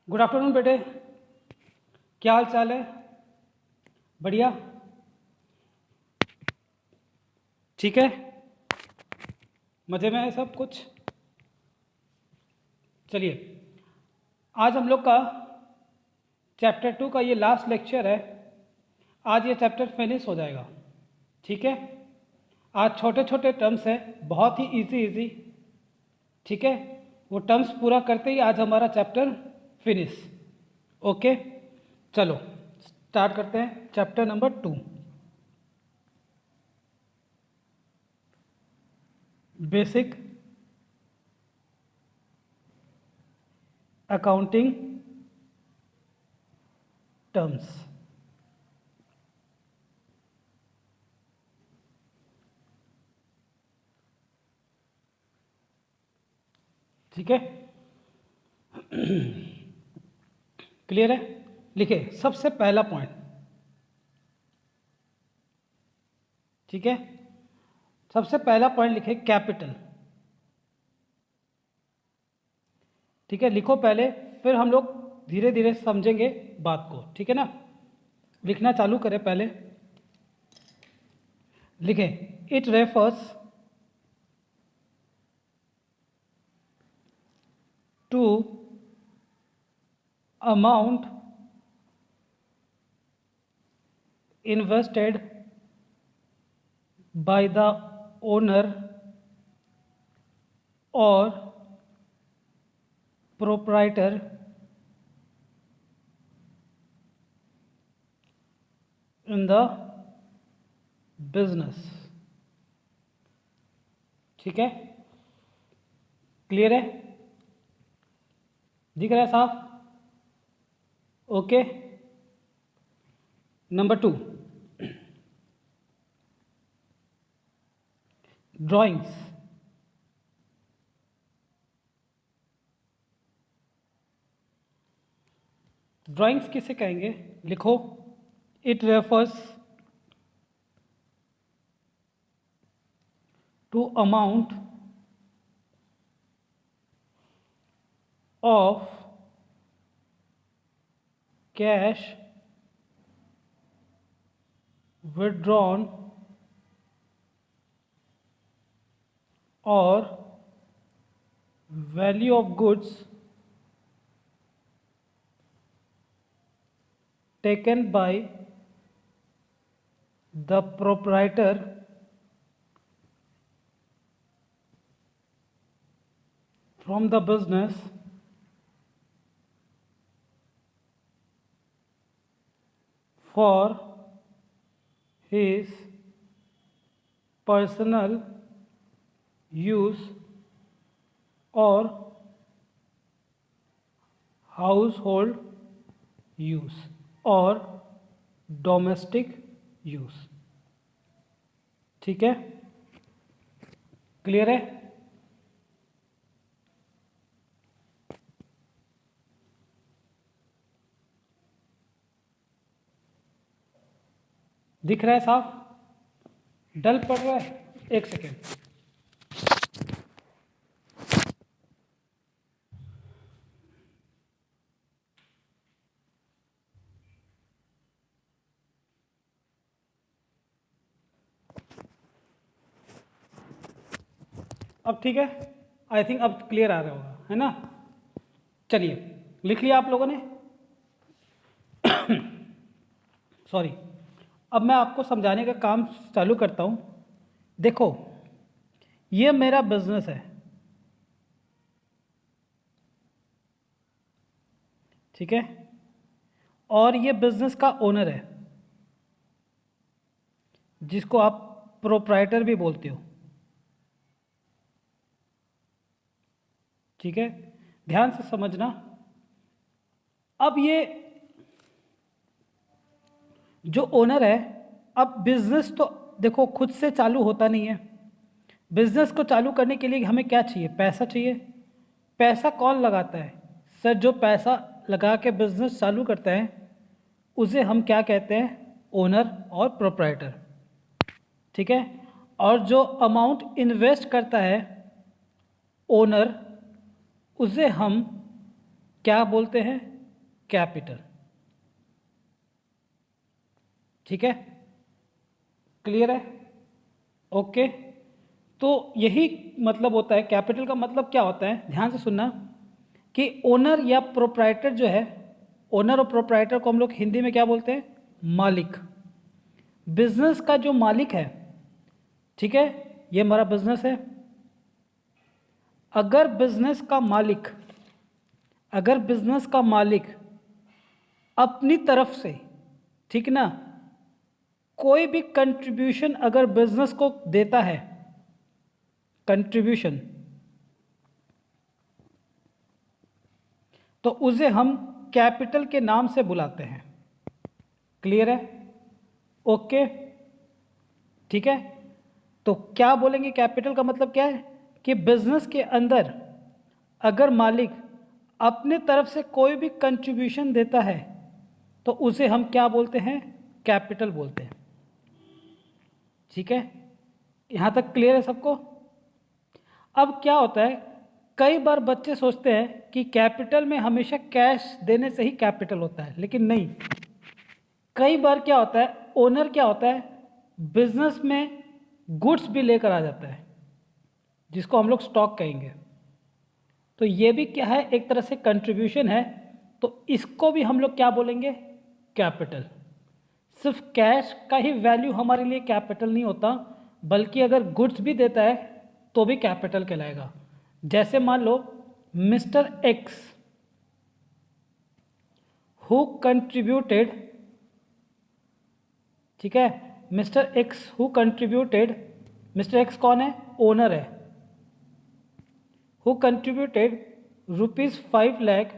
Good afternoon बेटे, क्या हाल चाल है? बढ़िया, ठीक है, मज़े में है सब कुछ। चलिए, आज हम लोग का चैप्टर 2 का ये लास्ट लेक्चर है। आज ये चैप्टर फिनिश हो जाएगा, ठीक है। आज छोटे छोटे टर्म्स हैं, बहुत ही इजी, ठीक है। वो टर्म्स पूरा करते ही आज हमारा चैप्टर फिनिश। ओके, चलो स्टार्ट करते हैं chapter number 2। Basic accounting terms. ठीक है, क्लियर है? लिखिए सबसे पहला पॉइंट, ठीक है। सबसे पहला पॉइंट लिखे कैपिटल, ठीक है। लिखो पहले, फिर हम लोग धीरे धीरे समझेंगे बात को, ठीक है ना। लिखना चालू करें पहले। लिखे it refers to amount invested by the owner or proprietor in the business। ठीक है, क्लियर है? दिख रहा है साफ? ओके। Number 2, drawings. ड्राइंग्स किसे कहेंगे? लिखो it refers to amount of cash withdrawn or value of goods taken by the proprietor from the business for his personal use or household use और डोमेस्टिक यूज। ठीक है, clear है? दिख रहा है साफ? डल पड़ रहा है? एक सेकेंड। अब ठीक है, आई थिंक अब क्लियर आ रहा होगा, है ना। चलिए, लिख लिया आप लोगों ने? सॉरी, अब मैं आपको समझाने का काम चालू करता हूँ। देखो, ये मेरा बिजनेस है, ठीक है, और ये बिजनेस का ओनर है जिसको आप प्रोप्राइटर भी बोलते हो, ठीक है। ध्यान से समझना। अब ये जो ओनर है, अब बिजनेस तो देखो खुद से चालू होता नहीं है। बिजनेस को चालू करने के लिए हमें क्या चाहिए? पैसा चाहिए। पैसा कौन लगाता है? सर, जो पैसा लगा के बिजनेस चालू करता है उसे हम क्या कहते हैं? ओनर और प्रोप्राइटर, ठीक है। और जो अमाउंट इन्वेस्ट करता है ओनर, उसे हम क्या बोलते हैं? कैपिटल। ठीक है, क्लियर है? ओके, तो यही मतलब होता है, कैपिटल का मतलब क्या होता है, ध्यान से सुनना, कि ओनर या प्रोप्राइटर जो है, ओनर और प्रोप्राइटर को हम लोग हिंदी में क्या बोलते हैं, मालिक। बिजनेस का जो मालिक है, ठीक है, ये हमारा बिजनेस है। अगर बिजनेस का मालिक अपनी तरफ से, ठीक ना, कोई भी कंट्रीब्यूशन अगर बिजनेस को देता है, कंट्रीब्यूशन, तो उसे हम कैपिटल के नाम से बुलाते हैं। क्लियर है? ओके, ठीक है। तो क्या बोलेंगे, कैपिटल का मतलब क्या है कि बिजनेस के अंदर अगर मालिक अपने तरफ से कोई भी कंट्रीब्यूशन देता है तो उसे हम क्या बोलते हैं, कैपिटल बोलते हैं। ठीक है, यहां तक क्लियर है सबको? अब क्या होता है, कई बार बच्चे सोचते हैं कि कैपिटल में हमेशा कैश देने से ही कैपिटल होता है, लेकिन नहीं। कई बार क्या होता है, ओनर क्या होता है, बिजनेस में गुड्स भी लेकर आ जाता है, जिसको हम लोग स्टॉक कहेंगे। तो ये भी क्या है, एक तरह से कंट्रीब्यूशन है, तो इसको भी हम लोग क्या बोलेंगे, कैपिटल। सिर्फ कैश का ही वैल्यू हमारे लिए कैपिटल नहीं होता, बल्कि अगर गुड्स भी देता है तो भी कैपिटल कहलाएगा। जैसे मान लो मिस्टर एक्स हु कंट्रीब्यूटेड, ठीक है, mister x who contributed, mister x कौन है, ओनर है, who contributed ₹5 lakh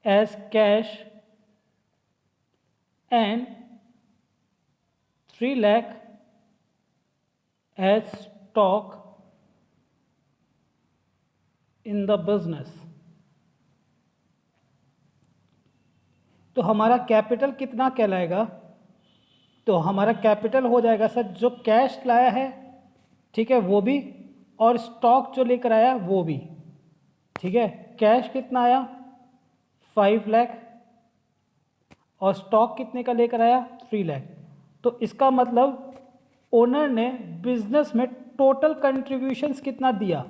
as cash and 3 lakh as stock in the business। तो हमारा कैपिटल कितना कहलाएगा, तो हमारा कैपिटल हो जाएगा सर जो कैश लाया है, ठीक है, वो भी, और स्टॉक जो लेकर आया वो भी। ठीक है, कैश कितना आया, 5 लाख, और स्टॉक कितने का लेकर आया, 3 लाख। तो इसका मतलब ओनर ने बिजनेस में टोटल कंट्रीब्यूशंस कितना दिया,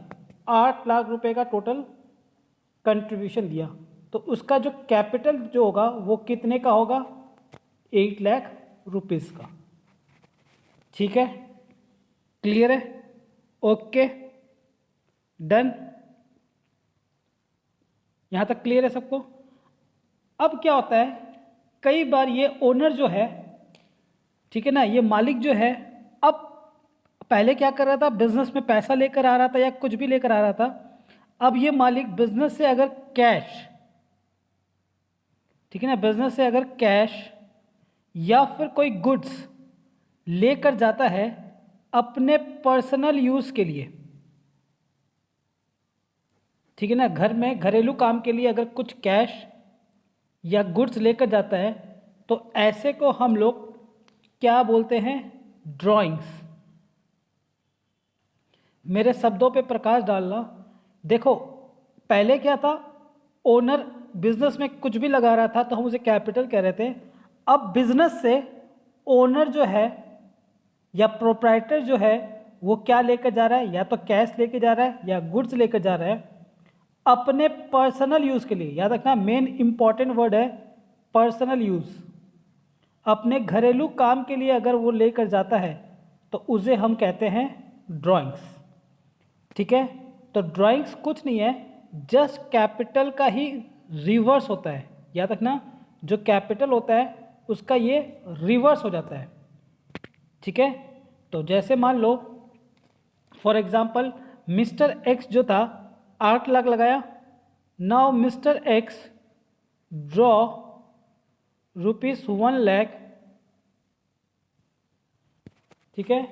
8 लाख रुपए का टोटल कंट्रीब्यूशन दिया। तो उसका जो कैपिटल जो होगा वो कितने का होगा, 8 लाख रुपीस का। ठीक है, क्लियर है? ओके, डन, यहां तक क्लियर है सबको? अब क्या होता है, कई बार ये ओनर जो है, ठीक है ना, ये मालिक जो है, अब पहले क्या कर रहा था, बिजनेस में पैसा लेकर आ रहा था या कुछ भी लेकर आ रहा था। अब ये मालिक बिजनेस से अगर कैश, ठीक है ना, बिजनेस से अगर कैश या फिर कोई गुड्स लेकर जाता है अपने पर्सनल यूज के लिए, ठीक है ना, घर में घरेलू काम के लिए अगर कुछ कैश या गुड्स लेकर जाता है, तो ऐसे को हम लोग क्या बोलते हैं, ड्राइंग्स। मेरे शब्दों पे प्रकाश डालना। देखो पहले क्या था, ओनर बिजनेस में कुछ भी लगा रहा था तो हम उसे कैपिटल कह रहे थे। अब बिजनेस से ओनर जो है या प्रोप्राइटर जो है वो क्या लेकर जा रहा है, या तो कैश लेकर जा रहा है या गुड्स लेकर जा रहा है अपने पर्सनल यूज के लिए। याद रखना, मेन इंपॉर्टेंट वर्ड है पर्सनल यूज। अपने घरेलू काम के लिए अगर वो लेकर जाता है तो उसे हम कहते हैं ड्राइंग्स। ठीक है, तो ड्राइंग्स कुछ नहीं है, जस्ट कैपिटल का ही रिवर्स होता है। याद रखना, जो कैपिटल होता है उसका ये रिवर्स हो जाता है। ठीक है, तो जैसे मान लो फॉर एग्जांपल मिस्टर एक्स जो था 8 लाख लगाया। Now mister X draw ₹1 lakh, ठीक है,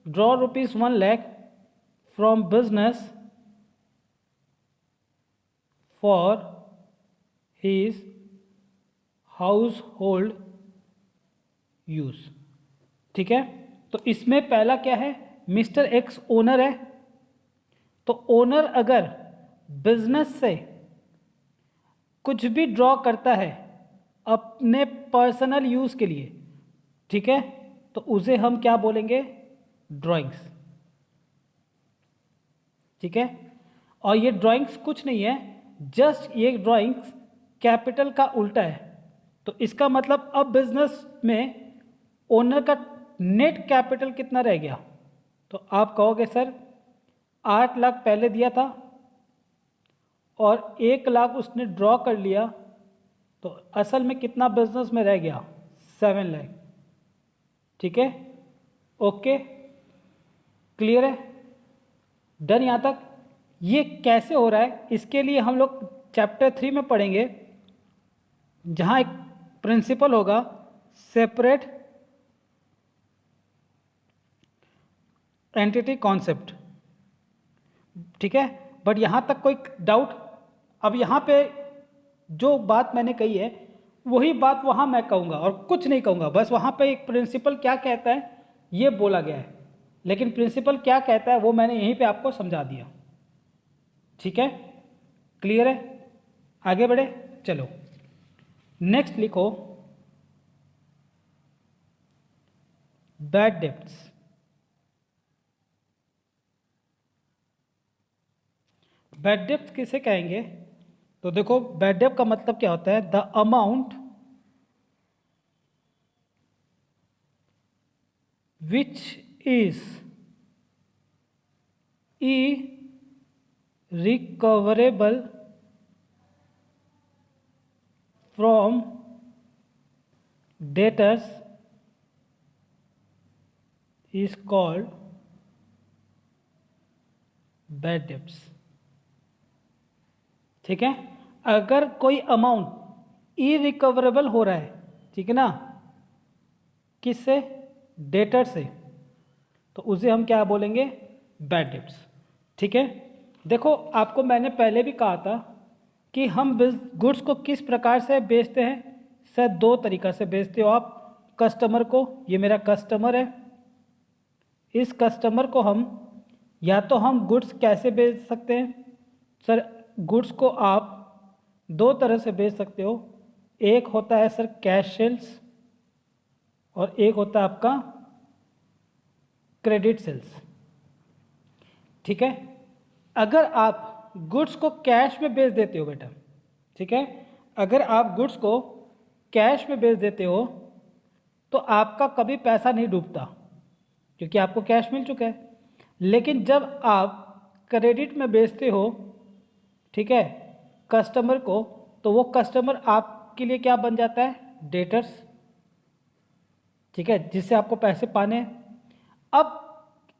draw ₹1 lakh from business for his household use. ठीक है, तो इसमें पहला क्या है, मिस्टर एक्स ओनर है, तो ओनर अगर बिजनेस से कुछ भी ड्रॉ करता है अपने पर्सनल यूज़ के लिए, ठीक है, तो उसे हम क्या बोलेंगे? ड्राइंग्स, ठीक है। और ये ड्राइंग्स कुछ नहीं है, जस्ट ये ड्राइंग्स कैपिटल का उल्टा है। तो इसका मतलब अब बिजनेस में ओनर का नेट कैपिटल कितना रह गया? तो आप कहोगे सर 8 लाख पहले दिया था और 1 लाख उसने ड्रॉ कर लिया, तो असल में कितना बिजनेस में रह गया? 7 लाख, ठीक है। ओके, क्लियर है? डन यहाँ तक? ये कैसे हो रहा है इसके लिए हम लोग चैप्टर 3 में पढ़ेंगे, जहाँ एक प्रिंसिपल होगा सेपरेट एंटिटी कॉन्सेप्ट, ठीक है। बट यहाँ तक कोई डाउट? अब यहाँ पे जो बात मैंने कही है वही बात वहाँ मैं कहूँगा और कुछ नहीं कहूँगा, बस वहाँ पे एक प्रिंसिपल क्या कहता है ये बोला गया है, लेकिन प्रिंसिपल क्या कहता है वो मैंने यहीं पे आपको समझा दिया, ठीक है। क्लियर है? आगे बढ़े, चलो नेक्स्ट लिखो बैड डेब्ट्स। बैड डेब्ट किसे कहेंगे? तो देखो बैड डेब्ट का मतलब क्या होता है? The amount which is irrecoverable from debtors is called bad debts, ठीक है। अगर कोई अमाउंट इरिकवरेबल हो रहा है, ठीक है ना, किससे? डेटर से, तो उसे हम क्या बोलेंगे? बैड डेब्ट्स, ठीक है। देखो आपको मैंने पहले भी कहा था कि हम गुड्स को किस प्रकार से बेचते हैं। सर 2 तरीक़ा से बेचते हो आप। कस्टमर को, ये मेरा कस्टमर है, इस कस्टमर को हम या तो हम गुड्स कैसे बेच सकते हैं? सर गुड्स को आप 2 तरह से बेच सकते हो। एक होता है सर कैश सेल्स और एक होता है आपका क्रेडिट सेल्स, ठीक है। अगर आप गुड्स को कैश में बेच देते हो बेटा, ठीक है, अगर आप गुड्स को कैश में बेच देते हो तो आपका कभी पैसा नहीं डूबता क्योंकि आपको कैश मिल चुका है। लेकिन जब आप क्रेडिट में बेचते हो, ठीक है, कस्टमर को, तो वो कस्टमर आपके लिए क्या बन जाता है? डेटर्स, ठीक है, जिससे आपको पैसे पाने हैं। अब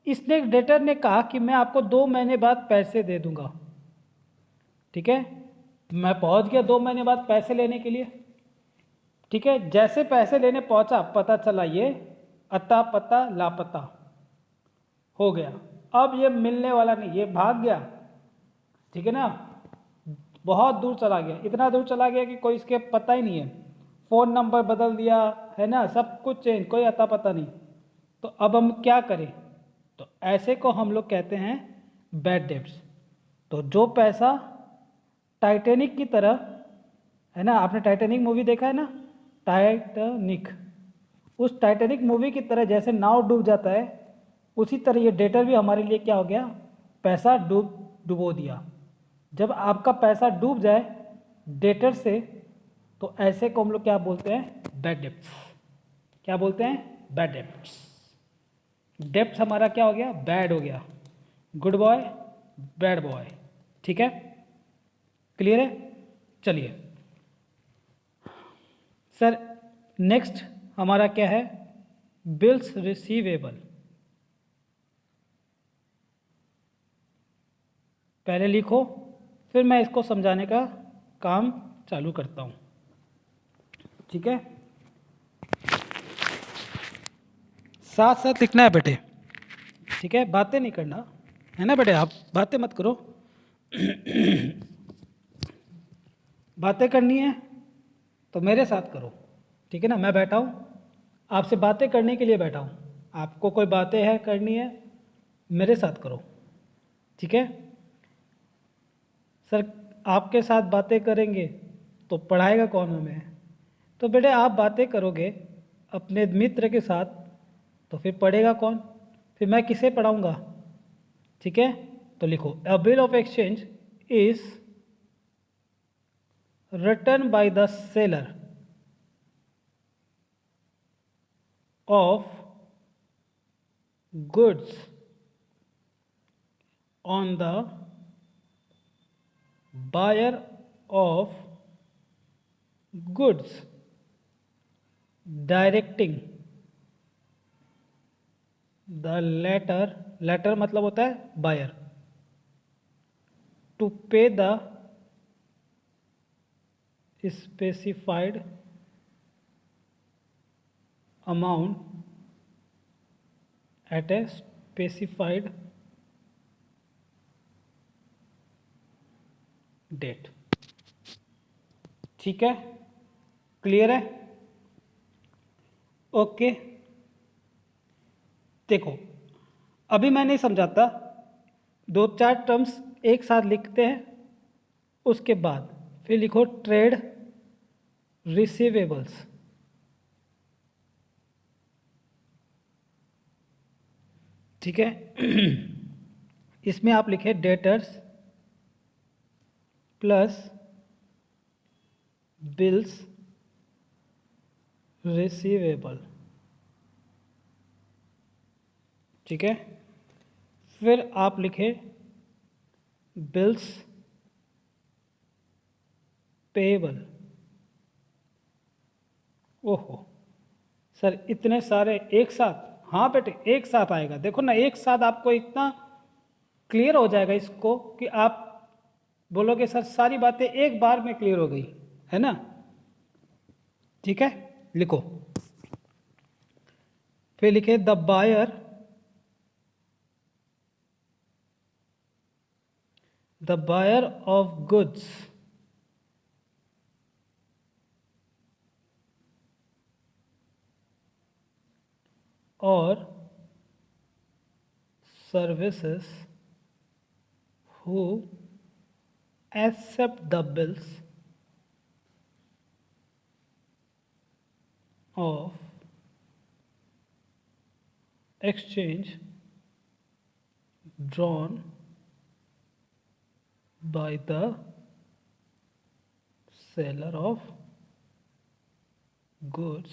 इसने डेटर ने कहा कि मैं आपको 2 महीने बाद पैसे दे दूंगा, ठीक है। मैं पहुंच गया 2 महीने बाद पैसे लेने के लिए, ठीक है। जैसे पैसे लेने पहुंचा पता चला ये अता पता लापता हो गया। अब ये मिलने वाला नहीं, ये भाग गया, ठीक है ना, बहुत दूर चला गया, इतना दूर चला गया कि कोई इसके पता ही नहीं है। फ़ोन नंबर बदल दिया है ना, सब कुछ चेंज, कोई अता पता नहीं। तो अब हम क्या करें? तो ऐसे को हम लोग कहते हैं बैड डेब्ट्स। तो जो पैसा टाइटैनिक की तरह है ना, आपने टाइटैनिक मूवी देखा है ना, टाइटैनिक, उस टाइटैनिक मूवी की तरह जैसे नाव डूब जाता है, उसी तरह ये डेटर भी हमारे लिए क्या हो गया? पैसा डुबो दिया। जब आपका पैसा डूब जाए डेटर से, तो ऐसे को हम लोग क्या बोलते हैं? Bad debts. क्या बोलते हैं? Bad debts. डेब्ट्स हमारा क्या हो गया? बैड हो गया। गुड बॉय, बैड बॉय, ठीक है, क्लियर है? चलिए सर नेक्स्ट हमारा क्या है? Bills receivable. पहले लिखो, फिर मैं इसको समझाने का काम चालू करता हूँ, ठीक है। साथ साथ लिखना है बेटे, ठीक है, बातें नहीं करना है ना बेटे, आप बातें मत करो। बातें करनी है तो मेरे साथ करो, ठीक है ना। मैं बैठा हूँ, आपसे बातें करने के लिए बैठा हूँ। आपको कोई बातें है करनी है, मेरे साथ करो, ठीक है। सर आपके साथ बातें करेंगे तो पढ़ाएगा कौन हमें? तो बेटे आप बातें करोगे अपने मित्र के साथ तो फिर पढ़ेगा कौन? फिर मैं किसे पढ़ाऊँगा? ठीक है, तो लिखो a bill of exchange is written by the seller of goods on the buyer of goods directing the letter मतलब होता है buyer to pay the specified amount at a specified date. ठीक है, क्लियर है? ओके, देखो अभी मैं नहीं समझाता, 2-4 टर्म्स एक साथ लिखते हैं, उसके बाद फिर लिखो ट्रेड रिसीवेबल्स। ठीक है इसमें आप लिखे डेटर्स प्लस बिल्स रिसीवेबल। ठीक है, फिर आप लिखे बिल्स पेएबल। ओहो सर इतने सारे एक साथ? हाँ बेटे एक साथ आएगा, देखो ना एक साथ आपको इतना क्लियर हो जाएगा इसको कि आप बोलोगे सर सारी बातें एक बार में क्लियर हो गई, है ना? ठीक है, लिखो फिर लिखे द बायर ऑफ गुड्स और services who accept the bills of exchange drawn by the seller of goods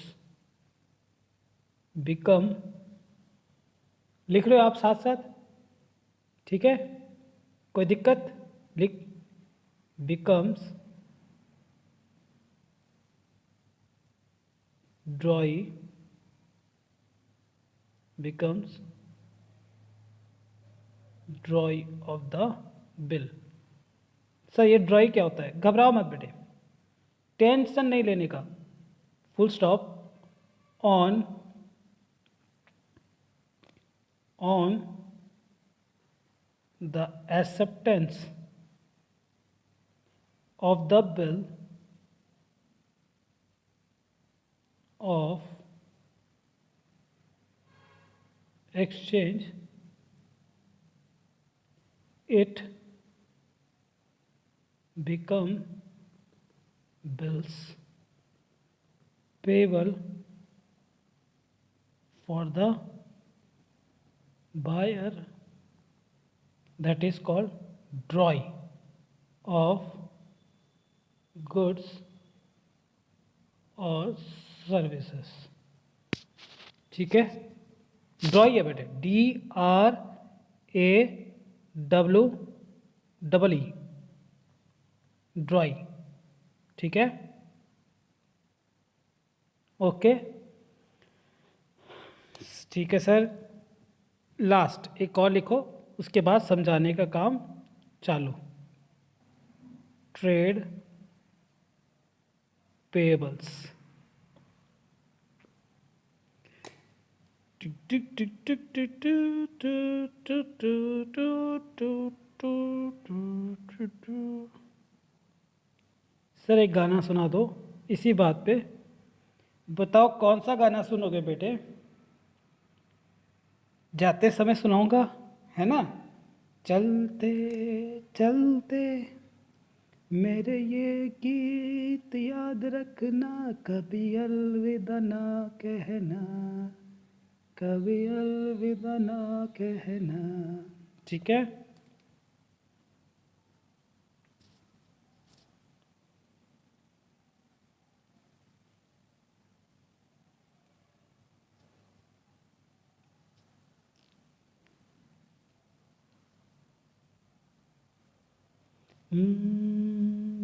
become, लिख लो आप साथ साथ, ठीक है, कोई दिक्कत? लिख becomes drawee becomes drawee of the bill। Sir ये ड्रॉई क्या होता है? घबराओ मत बेटे, टेंशन नहीं लेने का, full stop on the acceptance of the bill of exchange it become bills payable for the buyer, that is called drawee of goods और सर्विसेज। ठीक है, ड्रॉई है बेटे, DRAWEE, ड्रॉई। ठीक है, ओके ठीक है सर, लास्ट एक और लिखो, उसके बाद समझाने का काम चालू। Trade payables. सर एक गाना सुना दो इसी बात पे, बताओ कौन सा गाना सुनोगे बेटे? जाते समय सुनाऊंगा, है ना? चलते चलते मेरे ये गीत याद रखना, कभी अलविदा ना कहना, कभी अलविदा ना कहना। ठीक है।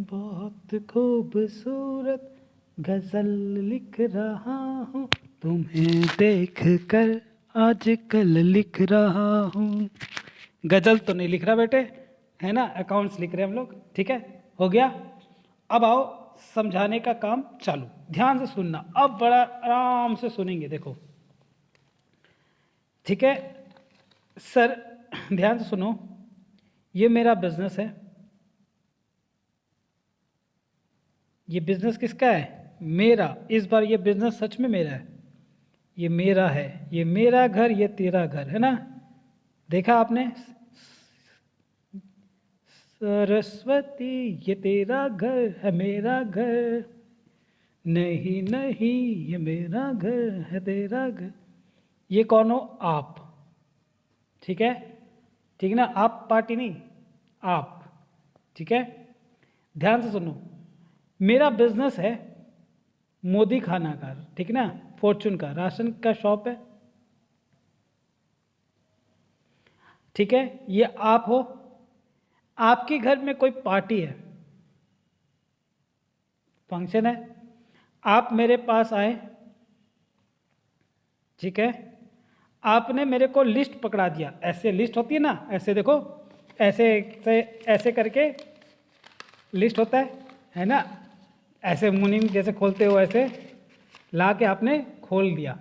बहुत खूबसूरत गजल लिख रहा हूँ, तुम्हें देख कर आजकल लिख रहा हूँ। गजल तो नहीं लिख रहा बेटे, है ना, अकाउंट्स लिख रहे हैं हम लोग। ठीक है, हो गया। अब आओ समझाने का काम चालू। ध्यान से सुनना, अब बड़ा आराम से सुनेंगे। देखो, ठीक है सर, ध्यान से सुनो। ये मेरा बिजनेस है। ये बिजनेस किसका है? मेरा। इस बार ये बिजनेस सच में मेरा है। ये मेरा है, ये मेरा घर, ये तेरा घर, है ना। देखा आपने? सरस्वती, ये तेरा घर है, मेरा घर नहीं नहीं, ये मेरा घर है, तेरा घर। ये कौन हो? आप। ठीक है, ठीक है ना, आप पार्टी नहीं, आप। ठीक है, ध्यान से सुनो। मेरा बिजनेस है मोदी खाना का, ठीक है ना, फॉर्चून का राशन का शॉप है। ठीक है, ये आप हो। आपके घर में कोई पार्टी है, फंक्शन है, आप मेरे पास आए। ठीक है, आपने मेरे को लिस्ट पकड़ा दिया। ऐसे लिस्ट होती है ना, ऐसे देखो, ऐसे ऐसे करके लिस्ट होता है ना। ऐसे मुनीम जैसे खोलते हो, ऐसे ला के आपने खोल दिया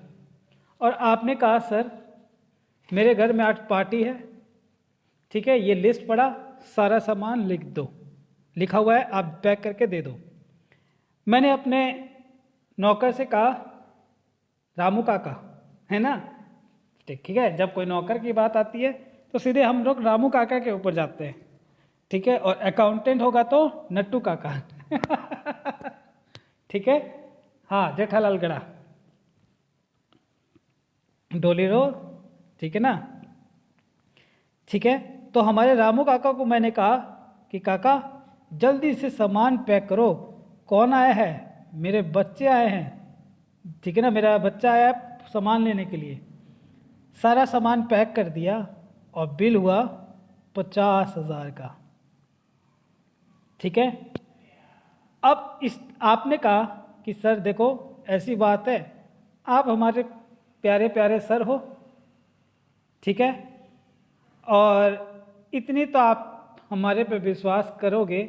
और आपने कहा सर मेरे घर में आज पार्टी है। ठीक है, ये लिस्ट पड़ा, सारा सामान लिख दो, लिखा हुआ है, आप पैक करके दे दो। मैंने अपने नौकर से कहा, रामू काका, है ना। ठीक है, जब कोई नौकर की बात आती है तो सीधे हम लोग रामू काका के ऊपर जाते हैं। ठीक है, और अकाउंटेंट होगा तो नट्टू काका। ठीक है, हाँ, जेठालाल गड़ा, डोली रो। ठीक है ना। ठीक है, तो हमारे रामू काका को मैंने कहा कि काका जल्दी से सामान पैक करो। कौन आया है? मेरे बच्चे आए हैं। ठीक है ना, मेरा बच्चा आया है सामान लेने के लिए। सारा सामान पैक कर दिया और बिल हुआ 50,000 का। ठीक है, अब इस आपने कहा कि सर देखो ऐसी बात है, आप हमारे प्यारे प्यारे सर हो। ठीक है, और इतनी तो आप हमारे पे विश्वास करोगे।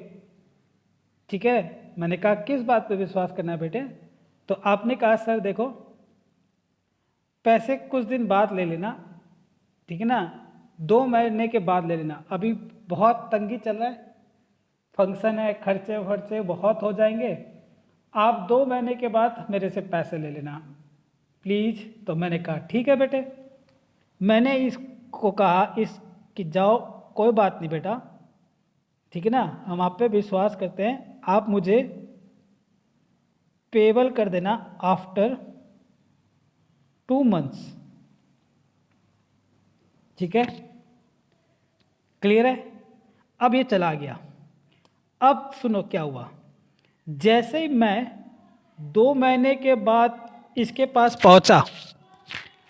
ठीक है, मैंने कहा किस बात पे विश्वास करना है बेटे? तो आपने कहा सर देखो पैसे कुछ दिन बाद ले लेना, ठीक है ना, 2 महीने के बाद ले लेना, अभी बहुत तंगी चल रहा है, फंक्शन है, खर्चे वर्चे बहुत हो जाएंगे, आप 2 महीने के बाद मेरे से पैसे ले लेना प्लीज़। तो मैंने कहा ठीक है बेटे। मैंने इसको कहा इस कि जाओ कोई बात नहीं बेटा, ठीक है ना, हम आप पे विश्वास करते हैं, आप मुझे पेबल कर देना आफ्टर 2 months। ठीक है, क्लियर है। अब ये चला गया। अब सुनो क्या हुआ। जैसे ही मैं 2 महीने के बाद इसके पास पहुंचा,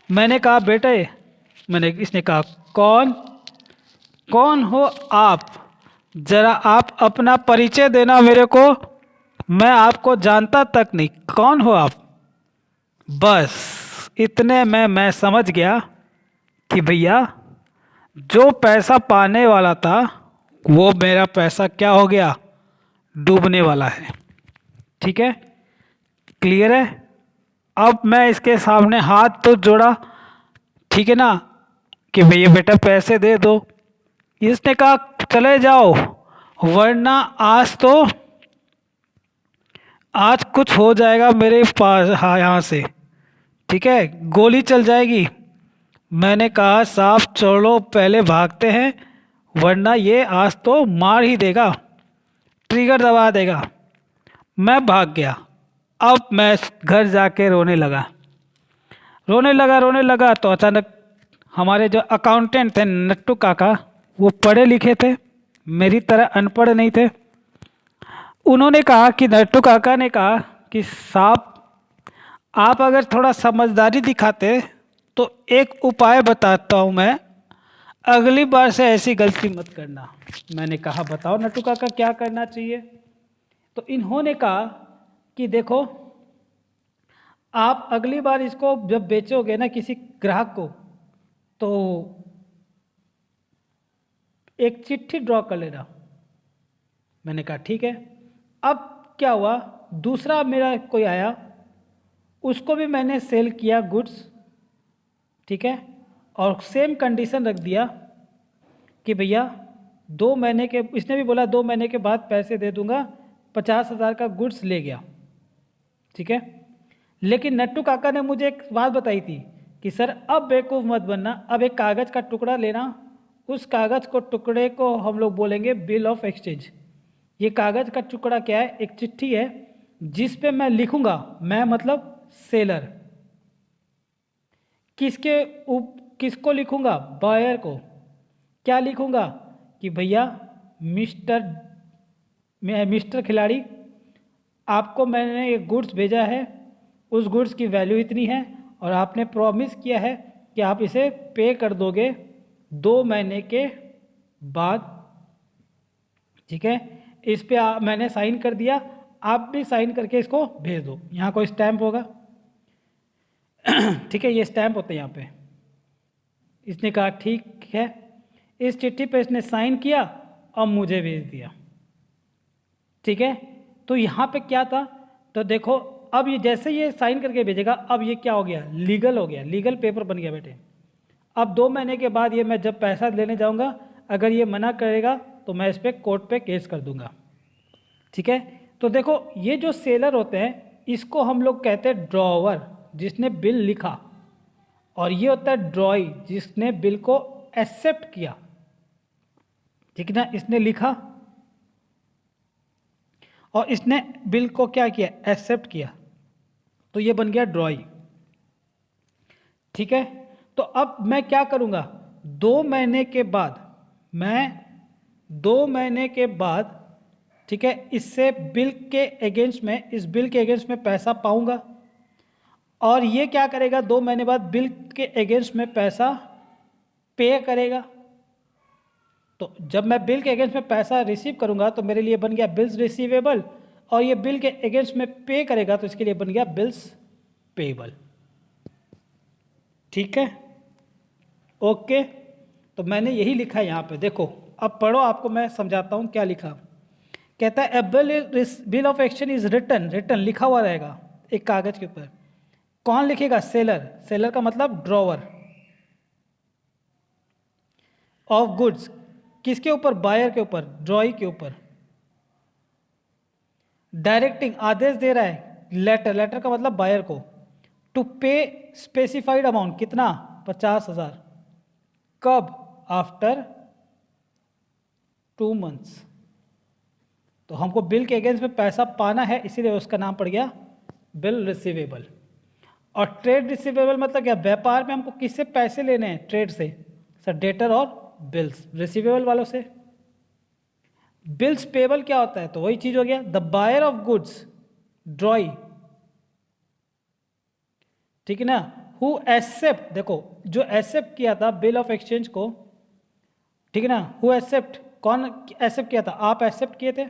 मैंने कहा बेटे, इसने कहा कौन कौन हो आप? जरा आप अपना परिचय देना मेरे को, मैं आपको जानता तक नहीं, कौन हो आप? बस इतने में मैं समझ गया कि भैया जो पैसा पाने वाला था वो मेरा पैसा क्या हो गया, डूबने वाला है। ठीक है, क्लियर है। अब मैं इसके सामने हाथ तो जोड़ा, ठीक है ना, कि भैया बेटा पैसे दे दो। इसने कहा चले जाओ, वरना आज कुछ हो जाएगा मेरे पास, हाँ यहाँ से, ठीक है, गोली चल जाएगी। मैंने कहा साहब चलो पहले भागते हैं, वरना ये आज तो मार ही देगा। ट्रिगर दबा देगा। मैं भाग गया। अब मैं घर जाके रोने लगा तो अचानक हमारे जो अकाउंटेंट थे नट्टू काका, वो पढ़े लिखे थे, मेरी तरह अनपढ़ नहीं थे। उन्होंने कहा कि नट्टू काका ने कहा कि साहब, आप अगर थोड़ा समझदारी दिखाते तो एक उपाय बताता हूं मैं, अगली बार से ऐसी गलती मत करना। मैंने कहा बताओ नट्टू काका क्या करना चाहिए। तो इन्होंने कहा कि देखो, आप अगली बार इसको जब बेचोगे ना किसी ग्राहक को, तो एक चिट्ठी ड्रॉ कर लेना। मैंने कहा ठीक है। अब क्या हुआ, दूसरा मेरा कोई आया, उसको भी मैंने सेल किया गुड्स, ठीक है, और सेम कंडीशन रख दिया कि भैया 2 महीने के, इसने भी बोला 2 महीने के बाद पैसे दे दूंगा, 50,000 का गुड्स ले गया, ठीक है। लेकिन नट्टू काका ने मुझे एक बात बताई थी कि सर अब बेवकूफ़ मत बनना, अब एक कागज़ का टुकड़ा लेना, उस कागज़ को टुकड़े को हम लोग बोलेंगे बिल ऑफ एक्सचेंज। ये कागज़ का टुकड़ा क्या है, एक चिट्ठी है जिस पे मैं लिखूंगा, मैं मतलब सेलर, किसको लिखूंगा, बायर को। क्या लिखूंगा कि भैया मिस्टर खिलाड़ी, आपको मैंने एक गुड्स भेजा है, उस गुड्स की वैल्यू इतनी है और आपने प्रॉमिस किया है कि आप इसे पे कर दोगे 2 महीने के बाद, ठीक है। इस पे मैंने साइन कर दिया, आप भी साइन करके इसको भेज दो। यहाँ कोई स्टैंप होगा, ठीक है, ये स्टैंप होते हैं यहाँ पे। इसने कहा ठीक है, इस चिट्ठी पे इसने साइन किया और मुझे भेज दिया, ठीक है। तो यहाँ पे क्या था, तो देखो अब ये जैसे ये साइन करके भेजेगा, अब ये क्या हो गया, लीगल हो गया, लीगल पेपर बन गया बेटे। अब 2 महीने के बाद ये मैं जब पैसा लेने जाऊंगा, अगर ये मना करेगा तो मैं इस पर कोर्ट पे केस कर दूंगा, ठीक है। तो देखो ये जो सेलर होते हैं इसको हम लोग कहते हैं ड्रॉवर, जिसने बिल लिखा, और ये होता है ड्रॉई, जिसने बिल को एक्सेप्ट किया, ठीक है ना। इसने लिखा और इसने बिल को क्या किया, एक्सेप्ट किया, तो ये बन गया ड्रॉई, ठीक है। तो अब मैं क्या करूंगा, 2 महीने के बाद, मैं 2 महीने के बाद, ठीक है, इससे बिल के अगेंस्ट में, इस बिल के अगेंस्ट में पैसा पाऊंगा, और ये क्या करेगा, 2 महीने बाद बिल के अगेंस्ट में पैसा पे करेगा। तो जब मैं बिल के अगेंस्ट में पैसा रिसीव करूंगा तो मेरे लिए बन गया बिल्स रिसीवेबल, और ये बिल के अगेंस्ट में पे करेगा तो इसके लिए बन गया बिल्स पेबल, ठीक है, ओके। तो मैंने यही लिखा है यहाँ पे, देखो अब पढ़ो, आपको मैं समझाता हूँ क्या लिखा। कहता है bill of exchange is written लिखा हुआ रहेगा एक कागज के ऊपर। कौन लिखेगा, सेलर का मतलब ड्रॉवर, ऑफ गुड्स, किसके ऊपर, बायर के ऊपर, ड्रॉई के ऊपर। डायरेक्टिंग, आदेश दे रहा है, लेटर का मतलब बायर को, टू पे स्पेसिफाइड अमाउंट, कितना, 50,000, कब, आफ्टर 2 मंथ्स। तो हमको बिल के अगेंस्ट में पैसा पाना है, इसीलिए उसका नाम पड़ गया बिल रिसीवेबल। और ट्रेड रिसीवेबल मतलब क्या, व्यापार में हमको किससे पैसे लेने हैं, ट्रेड से, सर डेटर और बिल्स, रिसीवेबल वालों से। बिल्स पेबल क्या होता है, तो वही चीज हो गया, the buyer of goods, drawee, ठीक है ना, हु एक्सेप्ट, देखो जो एक्सेप्ट किया था बिल ऑफ एक्सचेंज को, ठीक है ना, हु एक्सेप्ट, कौन एक्सेप्ट किया था, आप एक्सेप्ट किए थे,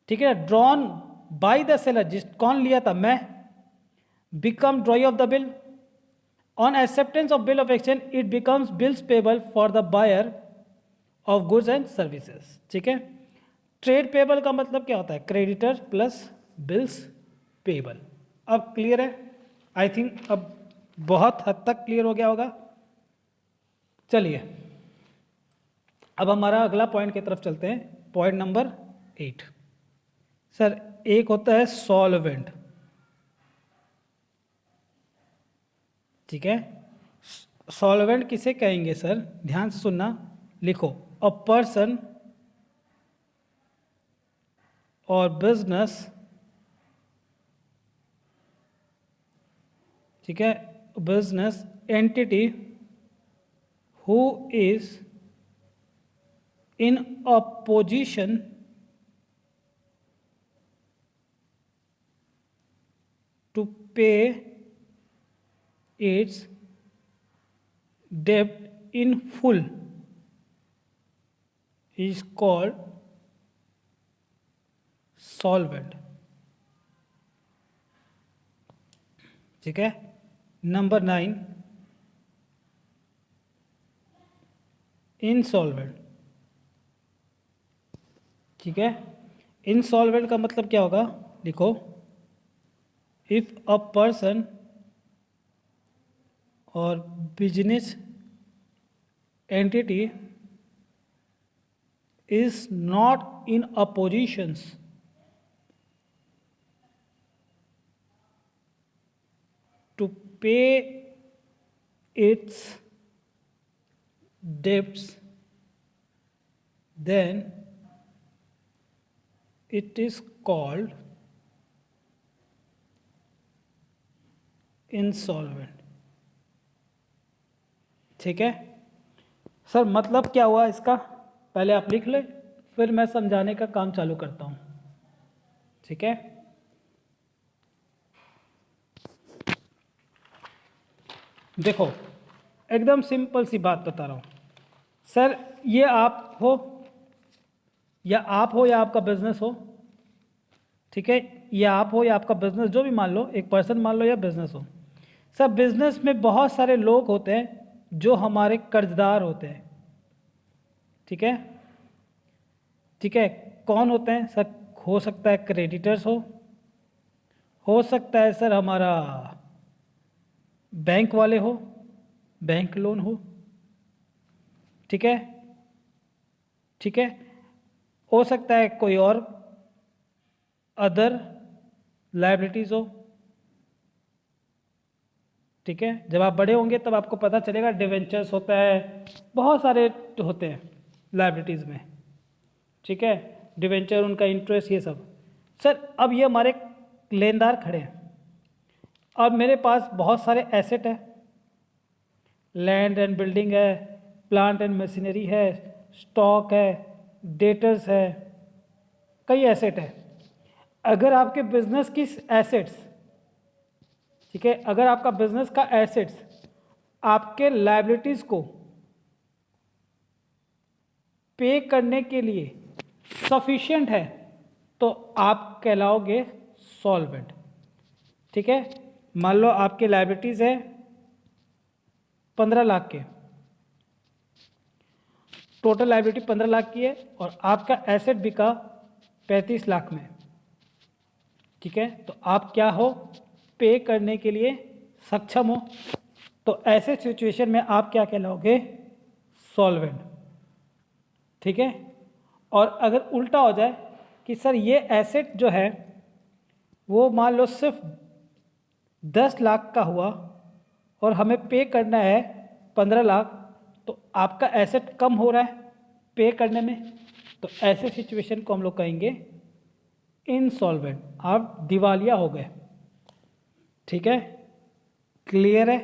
ठीक है ना, ड्रॉन बाय द सेलर, जिस कौन लिया था, मैं, become drawee of the bill, on acceptance of bill of exchange it becomes bills payable for the buyer of goods and services, ठीक है। ट्रेड पेबल का मतलब क्या होता है, क्रेडिटर प्लस बिल्स पेबल। अब क्लियर है, आई थिंक अब बहुत हद तक क्लियर हो गया होगा। चलिए अब हमारा अगला पॉइंट की तरफ चलते हैं, पॉइंट नंबर 8। सर एक होता है सॉल्वेंट, ठीक है। सॉल्वेंट किसे कहेंगे सर, ध्यान से सुनना, लिखो, अ पर्सन और बिजनेस, ठीक है, business entity who is in a position to pay its debt in full is called solvent। ठीक है। Number 9, insolvent. ठीक है, इंसॉल्वेंट का मतलब क्या होगा, लिखो, इफ अ पर्सन और business entity is not in a positions to pay its debts, then it is called insolvent। ठीक है सर, मतलब क्या हुआ इसका, पहले आप लिख ले, फिर मैं समझाने का काम चालू करता हूँ। ठीक है, देखो एकदम सिंपल सी बात बता रहा हूँ सर, ये आप हो या आपका बिजनेस हो, ठीक है, या आप हो या आपका बिजनेस, जो भी मान लो, एक पर्सन मान लो या बिजनेस हो। सर बिजनेस में बहुत सारे लोग होते हैं जो हमारे कर्जदार होते हैं। ठीक है, ठीक है, कौन होते हैं सर, हो सकता है क्रेडिटर्स हो सकता है सर हमारा बैंक वाले हो, बैंक लोन हो। ठीक है, ठीक है, हो सकता है कोई और अदर लायबिलिटीज हो। ठीक है, जब आप बड़े होंगे तब आपको पता चलेगा, डिवेंचर्स होता है, बहुत सारे होते हैं लायबिलिटीज़ में। ठीक है, डिवेंचर, उनका इंटरेस्ट, ये सब। सर अब ये हमारे लेनदार खड़े हैं, अब मेरे पास बहुत सारे एसेट है, लैंड एंड बिल्डिंग है, प्लांट एंड मशीनरी है, स्टॉक है, डेटर्स है, कई एसेट है। अगर आपके बिजनेस की एसेट्स, ठीक है, अगर आपका बिजनेस का एसेट्स आपके लायबिलिटीज को पे करने के लिए सफिशिएंट है तो आप कहलाओगे सॉल्वेंट। ठीक है, मान लो आपके लायबिलिटीज है 15 लाख के, टोटल लायबिलिटी 15 लाख की है और आपका एसेट बिका 35 लाख में। ठीक है, तो आप क्या हो, पे करने के लिए सक्षम हो, तो ऐसे सिचुएशन में आप क्या कहलाओगे, सॉल्वेंट। ठीक है, और अगर उल्टा हो जाए कि सर ये एसेट जो है वो मान लो सिर्फ 10 लाख का हुआ और हमें पे करना है 15 लाख, तो आपका एसेट कम हो रहा है पे करने में, तो ऐसे सिचुएशन को हम लोग कहेंगे इंसॉल्वेंट, आप दिवालिया हो गए। ठीक है, क्लियर है,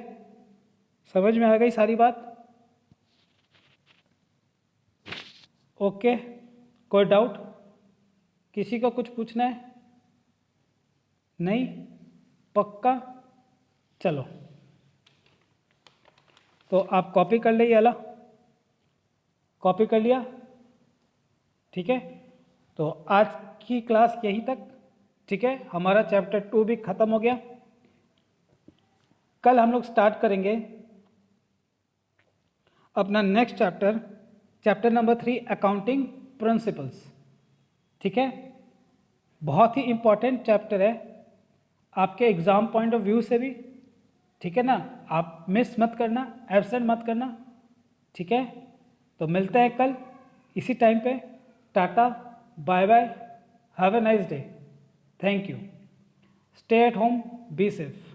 समझ में आ गई सारी बात? ओके, कोई डाउट, किसी को कुछ पूछना है? नहीं, पक्का? चलो, तो आप कॉपी कर ले, ये वाला कॉपी कर लिया। ठीक है, तो आज की क्लास यहीं तक। ठीक है, हमारा चैप्टर 2 भी ख़त्म हो गया। कल हम लोग स्टार्ट करेंगे अपना next chapter, chapter number 3, accounting principles. ठीक है, बहुत ही इम्पॉर्टेंट चैप्टर है आपके एग्ज़ाम पॉइंट ऑफ व्यू से भी। ठीक है ना, आप मिस मत करना, एब्सेंट मत करना। ठीक है, तो मिलते हैं कल इसी टाइम पे। Tata, bye bye, have a nice day, thank you, stay at home, be safe.